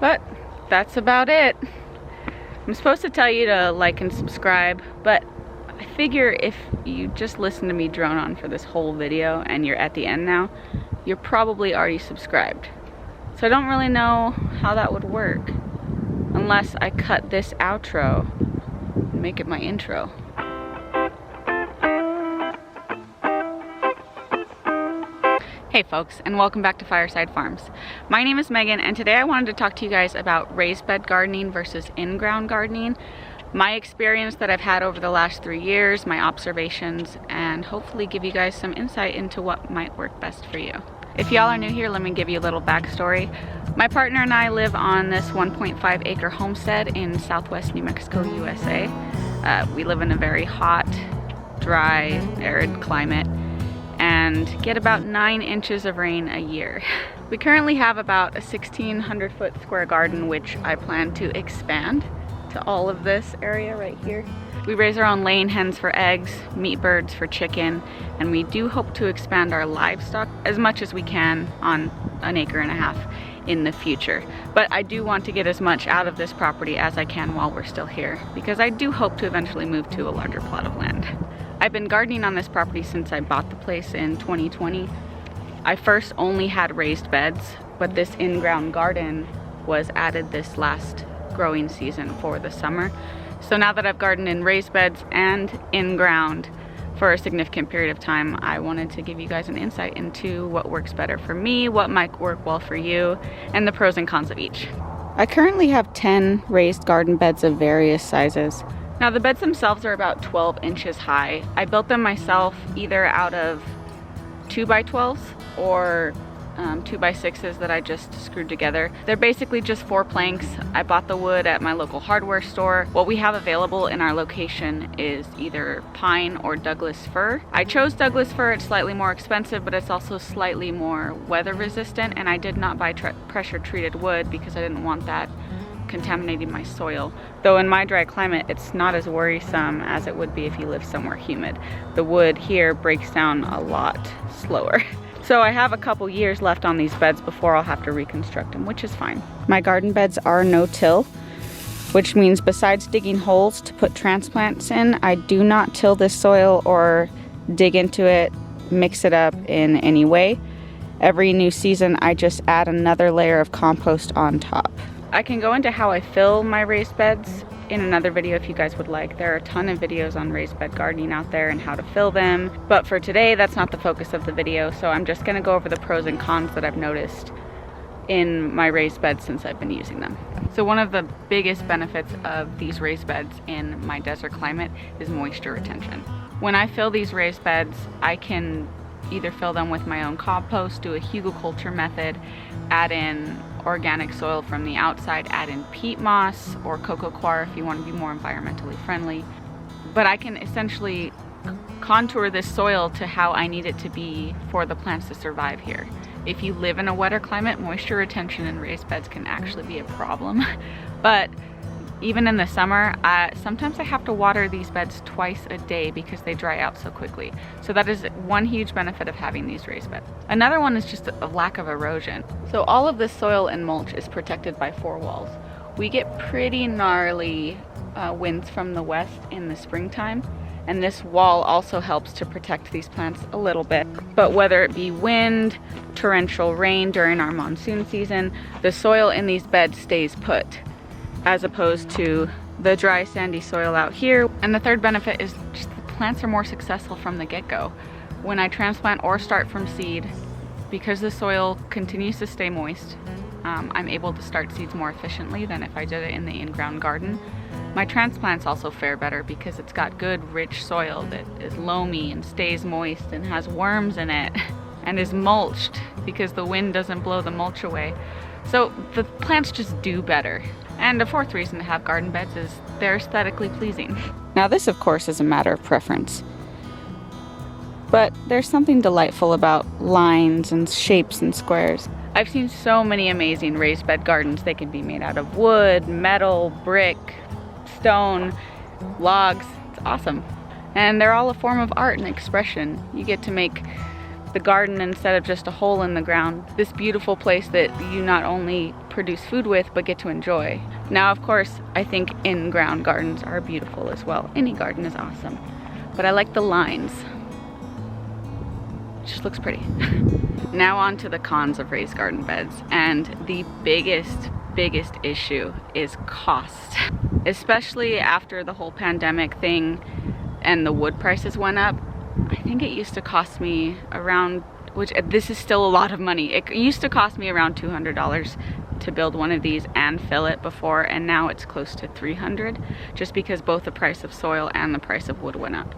But that's about it. I'm supposed to tell you to like and subscribe, but I figure if you just listen to me drone on for this whole video and you're at the end now, you're probably already subscribed. So I don't really know how that would work unless I cut this outro and make it my intro. Hey folks, and welcome back to Fireside Farms. My name is Megan, and today I wanted to talk to you guys about raised bed gardening versus in-ground gardening, my experience that I've had over the last 3 years, my observations, and hopefully give you guys some insight into what might work best for you. If y'all are new here, let me give you a little backstory. My partner and I live on this 1.5 acre homestead in southwest New Mexico, USA. We live in a very hot, dry, arid climate and get about 9 inches of rain a year. We currently have about a 1,600 foot square garden, which I plan to expand to all of this area right here. We raise our own laying hens for eggs, meat birds for chicken, and we do hope to expand our livestock as much as we can on 1.5 acres in the future. But I do want to get as much out of this property as I can while we're still here, because I do hope to eventually move to a larger plot of land. I've been gardening on this property since I bought the place in 2020. I first only had raised beds, but this in-ground garden was added this last growing season for the summer. So now that I've gardened in raised beds and in-ground for a significant period of time, I wanted to give you guys an insight into what works better for me, what might work well for you, and the pros and cons of each. I currently have 10 raised garden beds of various sizes. Now the beds themselves are about 12 inches high. I built them myself either out of 2x12s or 2x6s that I just screwed together. They're basically just 4 planks. I bought the wood at my local hardware store. What we have available in our location is either pine or Douglas fir. I chose Douglas fir. It's slightly more expensive, but it's also slightly more weather resistant, and I did not buy pressure treated wood because I didn't want that contaminating my soil. Though in my dry climate, it's not as worrisome as it would be if you live somewhere humid. The wood here breaks down a lot slower. So I have a couple years left on these beds before I'll have to reconstruct them, which is fine. My garden beds are no-till, which means besides digging holes to put transplants in, I do not till this soil or dig into it, mix it up in any way. Every new season, I just add another layer of compost on top. I can go into how I fill my raised beds in another video if you guys would like. There are a ton of videos on raised bed gardening out there and how to fill them. But for today, that's not the focus of the video, so I'm just gonna go over the pros and cons that I've noticed in my raised beds since I've been using them. So one of the biggest benefits of these raised beds in my desert climate is moisture retention. When I fill these raised beds, I can either fill them with my own compost, do a hugelkultur method, add in organic soil from the outside, add in peat moss or coco coir if you want to be more environmentally friendly. But I can essentially contour this soil to how I need it to be for the plants to survive here. If you live in a wetter climate, moisture retention in raised beds can actually be a problem. But even in the summer, sometimes I have to water these beds twice a day because they dry out so quickly. So that is one huge benefit of having these raised beds. Another one is just a lack of erosion. So all of this soil and mulch is protected by 4 walls. We get pretty gnarly winds from the west in the springtime, and this wall also helps to protect these plants a little bit. But whether it be wind, torrential rain during our monsoon season, the soil in these beds stays put, as opposed to the dry sandy soil out here. And the third benefit is just the plants are more successful from the get-go. When I transplant or start from seed, because the soil continues to stay moist, I'm able to start seeds more efficiently than if I did it in the in-ground garden. My transplants also fare better because it's got good rich soil that is loamy and stays moist and has worms in it and is mulched because the wind doesn't blow the mulch away. So the plants just do better. And a fourth reason to have garden beds is they're aesthetically pleasing. Now this, of course, is a matter of preference. But there's something delightful about lines and shapes and squares. I've seen so many amazing raised bed gardens. They can be made out of wood, metal, brick, stone, logs. It's awesome. And they're all a form of art and expression. You get to make the garden, instead of just a hole in the ground, this beautiful place that you not only produce food with, but get to enjoy. Now, of course, I think in-ground gardens are beautiful as well. Any garden is awesome, but I like the lines. It just looks pretty. Now on to the cons of raised garden beds, and the biggest issue is cost. Especially after the whole pandemic thing and the wood prices went up. I think it used to cost me around, which this is still a lot of money, it used to cost me around $200 to build one of these and fill it before, and now it's close to $300, just because both the price of soil and the price of wood went up.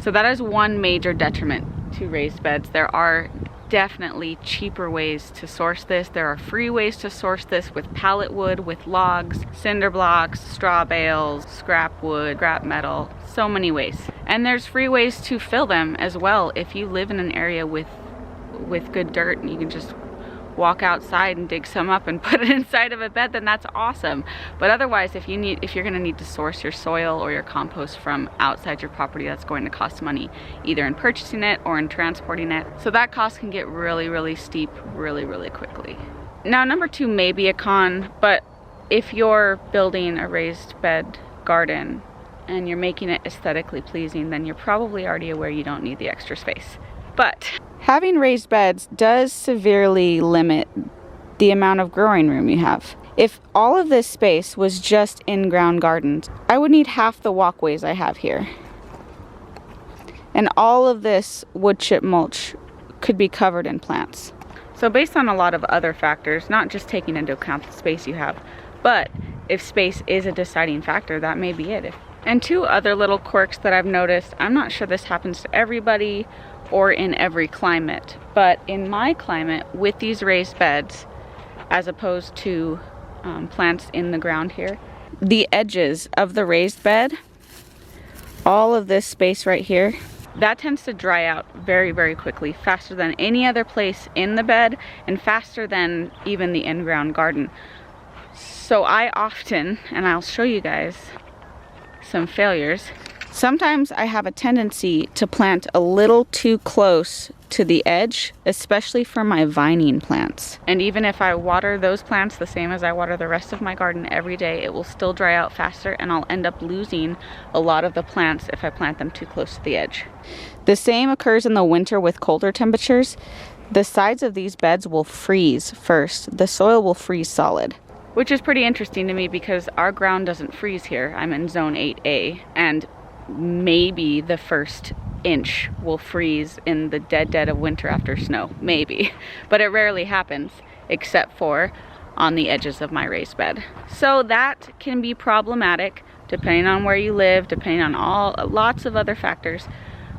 So that is one major detriment to raised beds. There are definitely cheaper ways to source this. There are free ways to source this with pallet wood, with logs, cinder blocks, straw bales, scrap wood, scrap metal, so many ways. And there's free ways to fill them as well. If you live in an area with good dirt and you can just walk outside and dig some up and put it inside of a bed, then that's awesome. But otherwise, if you're gonna need to source your soil or your compost from outside your property, that's going to cost money, either in purchasing it or in transporting it. So that cost can get really steep really quickly. Now, number two may be a con, but if you're building a raised bed garden and you're making it aesthetically pleasing, then you're probably already aware you don't need the extra space. But having raised beds does severely limit the amount of growing room you have. If all of this space was just in-ground gardens, I would need half the walkways I have here. And all of this wood chip mulch could be covered in plants. So based on a lot of other factors, not just taking into account the space you have, but if space is a deciding factor, that may be it. And two other little quirks that I've noticed, I'm not sure this happens to everybody or in every climate, but in my climate with these raised beds, as opposed to plants in the ground here, the edges of the raised bed, all of this space right here, that tends to dry out very quickly, faster than any other place in the bed and faster than even the in-ground garden. So I often, and I'll show you guys some failures, sometimes I have a tendency to plant a little too close to the edge, especially for my vining plants. And even if I water those plants the same as I water the rest of my garden every day, it will still dry out faster, and I'll end up losing a lot of the plants if I plant them too close to the edge. The same occurs in the winter with colder temperatures. The sides of these beds will freeze first. The soil will freeze solid. Which is pretty interesting to me because our ground doesn't freeze here. I'm in zone 8A, and maybe the first inch will freeze in the dead of winter after snow, maybe. But it rarely happens, except for on the edges of my raised bed. So that can be problematic depending on where you live, depending on lots of other factors.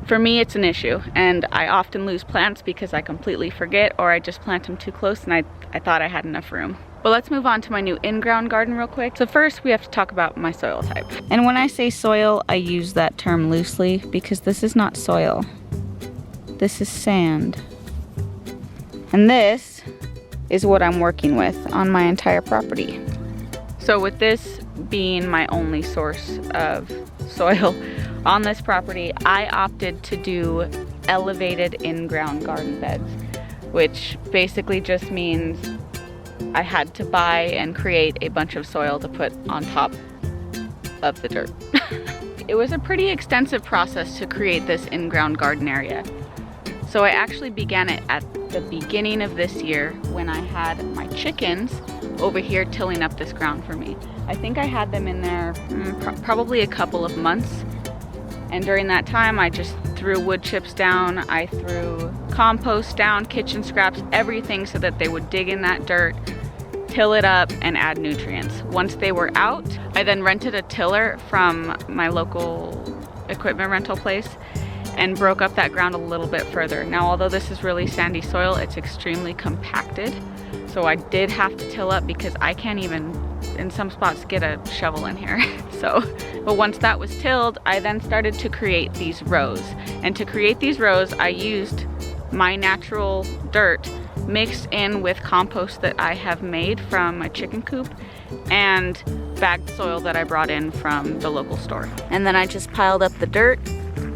For me, it's an issue, and I often lose plants because I completely forget, or I just plant them too close and I thought I had enough room. But let's move on to my new in-ground garden real quick. So first we have to talk about my soil type. And when I say soil, I use that term loosely because this is not soil. This is sand. And this is what I'm working with on my entire property. So with this being my only source of soil on this property, I opted to do elevated in-ground garden beds, which basically just means I had to buy and create a bunch of soil to put on top of the dirt. It was a pretty extensive process to create this in-ground garden area. So I actually began it at the beginning of this year when I had my chickens over here tilling up this ground for me. I think I had them in there probably a couple of months. And during that time, I just threw wood chips down, I threw compost down, kitchen scraps, everything so that they would dig in that dirt, till it up, and add nutrients. Once they were out, I then rented a tiller from my local equipment rental place and broke up that ground a little bit further. Now, although this is really sandy soil, it's extremely compacted. So I did have to till up because I can't even, in some spots, get a shovel in here. But once that was tilled, I then started to create these rows. And to create these rows, I used my natural dirt mixed in with compost that I have made from my chicken coop and bagged soil that I brought in from the local store. And then I just piled up the dirt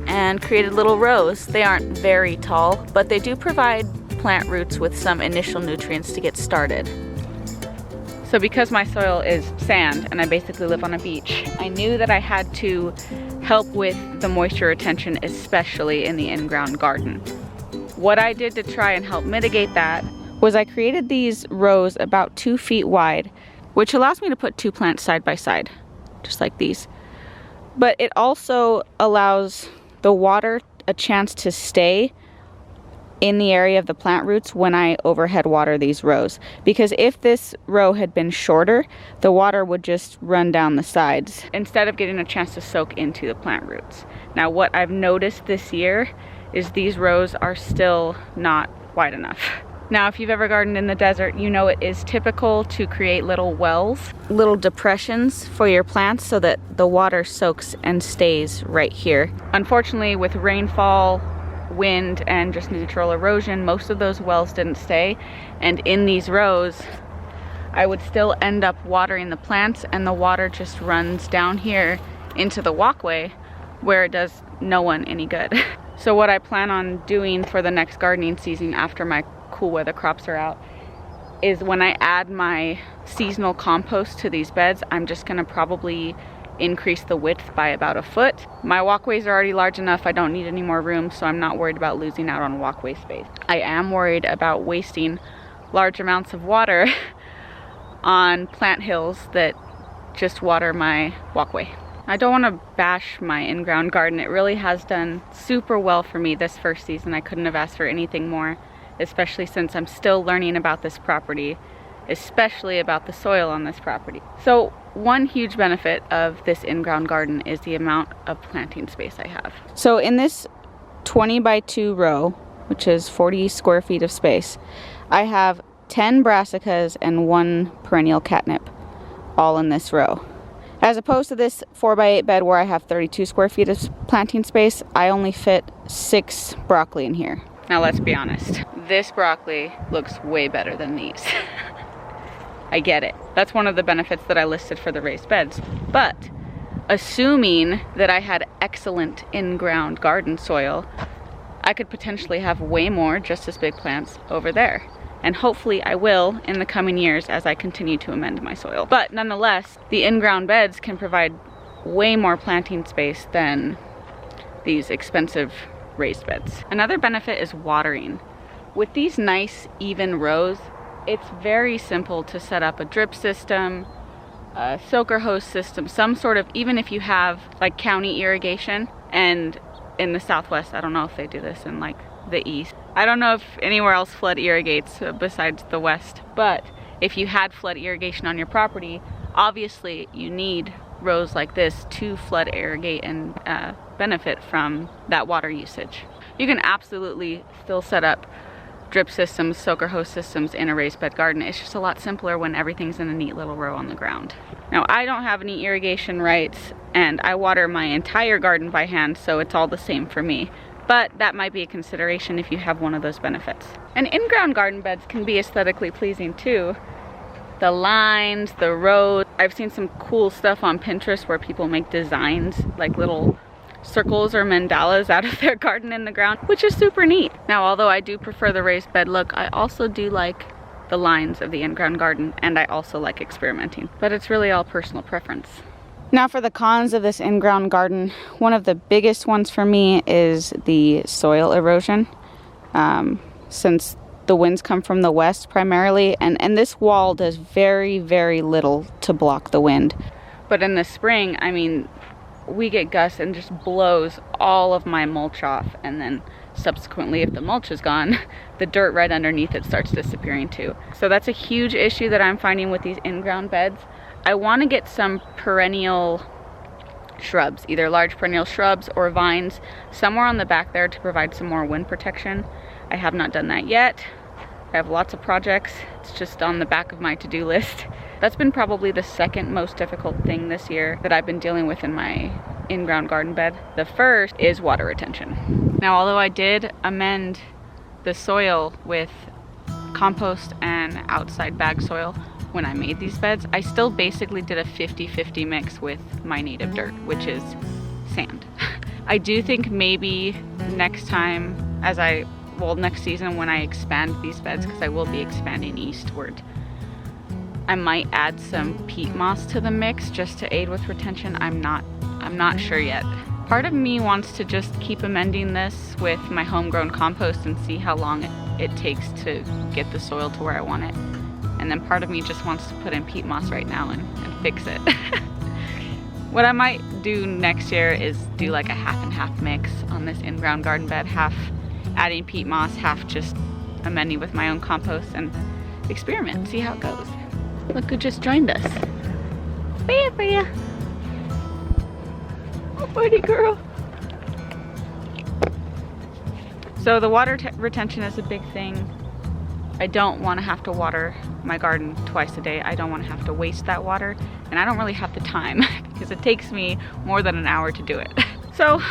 and created little rows. They aren't very tall, but they do provide plant roots with some initial nutrients to get started. So because my soil is sand and I basically live on a beach, I knew that I had to help with the moisture retention, especially in the in-ground garden. What I did to try and help mitigate that was I created these rows about 2 feet wide, which allows me to put 2 plants side by side, just like these. But it also allows the water a chance to stay in the area of the plant roots when I overhead water these rows. Because if this row had been shorter, the water would just run down the sides instead of getting a chance to soak into the plant roots. Now what I've noticed this year is these rows are still not wide enough. Now if you've ever gardened in the desert, you know it is typical to create little wells, little depressions for your plants so that the water soaks and stays right here. Unfortunately, with rainfall, wind, and just natural erosion, most of those wells didn't stay, and in these rows I would still end up watering the plants, and the water just runs down here into the walkway where it does no one any good. So what I plan on doing for the next gardening season after my cool weather crops are out is when I add my seasonal compost to these beds, I'm just gonna probably increase the width by about 1 foot. My walkways are already large enough, I don't need any more room, so I'm not worried about losing out on walkway space. I am worried about wasting large amounts of water on plant hills that just water my walkway. I don't want to bash my in-ground garden. It really has done super well for me this first season. I couldn't have asked for anything more, especially since I'm still learning about this property, especially about the soil on this property. So one huge benefit of this in-ground garden is the amount of planting space I have. So in this 20 by 2 row, which is 40 square feet of space, I have 10 brassicas and 1 perennial catnip all in this row. As opposed to this 4 by 8 bed where I have 32 square feet of planting space, I only fit 6 broccoli in here. Now let's be honest, this broccoli looks way better than these. I get it. That's one of the benefits that I listed for the raised beds. But assuming that I had excellent in-ground garden soil, I could potentially have way more just as big plants over there. And hopefully I will in the coming years as I continue to amend my soil. But nonetheless, the in-ground beds can provide way more planting space than these expensive raised beds. Another benefit is watering. With these nice even rows, it's very simple to set up a drip system, a soaker hose system, some sort of, even if you have like county irrigation, and in the Southwest, I don't know if they do this in like the East. I don't know if anywhere else flood irrigates besides the West, but if you had flood irrigation on your property, obviously you need rows like this to flood irrigate and benefit from that water usage. You can absolutely still set up drip systems, soaker hose systems in a raised bed garden. It's just a lot simpler when everything's in a neat little row on the ground. Now I don't have any irrigation rights and I water my entire garden by hand, so it's all the same for me. But that might be a consideration if you have one of those benefits. And in-ground garden beds can be aesthetically pleasing too. The lines, the rows. I've seen some cool stuff on Pinterest where people make designs, like little circles or mandalas out of their garden in the ground, which is super neat. Now, although I do prefer the raised bed look, I also do like the lines of the in-ground garden, and I also like experimenting. But it's really all personal preference. Now for the cons of this in-ground garden, one of the biggest ones for me is the soil erosion. Since the winds come from the west primarily, and this wall does very, very little to block the wind. But in the spring, I mean, we get gusts and just blows all of my mulch off, and then subsequently, if the mulch is gone, the dirt right underneath it starts disappearing too. So that's a huge issue that I'm finding with these in-ground beds. I want to get some perennial shrubs, either large perennial shrubs or vines, somewhere on the back there to provide some more wind protection. I have not done that yet. I have lots of projects. It's just on the back of my to-do list. That's been probably the second most difficult thing this year that I've been dealing with in my in-ground garden bed. The first is water retention. Now, although I did amend the soil with compost and outside bag soil when I made these beds, I still basically did a 50-50 mix with my native dirt, which is sand. I do think maybe next time, next season when I expand these beds, because I will be expanding eastward, I might add some peat moss to the mix just to aid with retention. I'm not sure yet. Part of me wants to just keep amending this with my homegrown compost and see how long it takes to get the soil to where I want it. And then part of me just wants to put in peat moss right now and fix it. What I might do next year is do like a half and half mix on this in-ground garden bed, half adding peat moss, half just amending with my own compost, and experiment, see how it goes. Look who just joined us. Bea. Oh, buddy girl. So the water retention is a big thing. I don't want to have to water my garden twice a day. I don't want to have to waste that water, and I don't really have the time because it takes me more than an hour to do it. So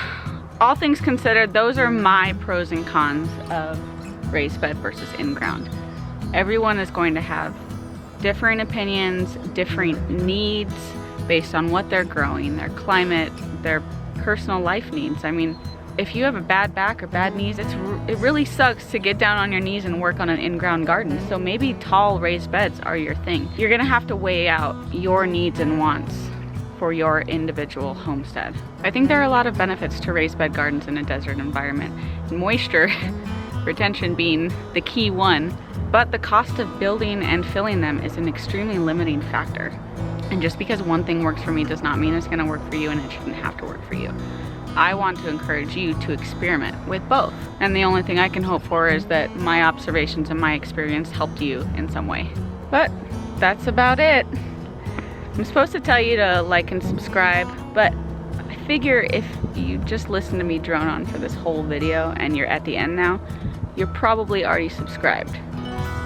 all things considered, those are my pros and cons of raised bed versus in-ground. Everyone is going to have differing opinions, different needs based on what they're growing, their climate, their personal life needs. I mean, if you have a bad back or bad knees, it really sucks to get down on your knees and work on an in-ground garden. So maybe tall raised beds are your thing. You're gonna have to weigh out your needs and wants for your individual homestead. I think there are a lot of benefits to raised bed gardens in a desert environment. Moisture retention being the key one, but the cost of building and filling them is an extremely limiting factor. And just because one thing works for me does not mean it's gonna work for you, and it shouldn't have to work for you. I want to encourage you to experiment with both. And the only thing I can hope for is that my observations and my experience helped you in some way. But that's about it. I'm supposed to tell you to like and subscribe, but I figure if you just listen to me drone on for this whole video and you're at the end now, you're probably already subscribed.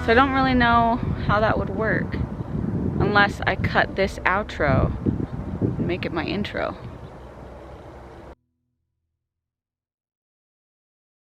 So I don't really know how that would work unless I cut this outro and make it my intro.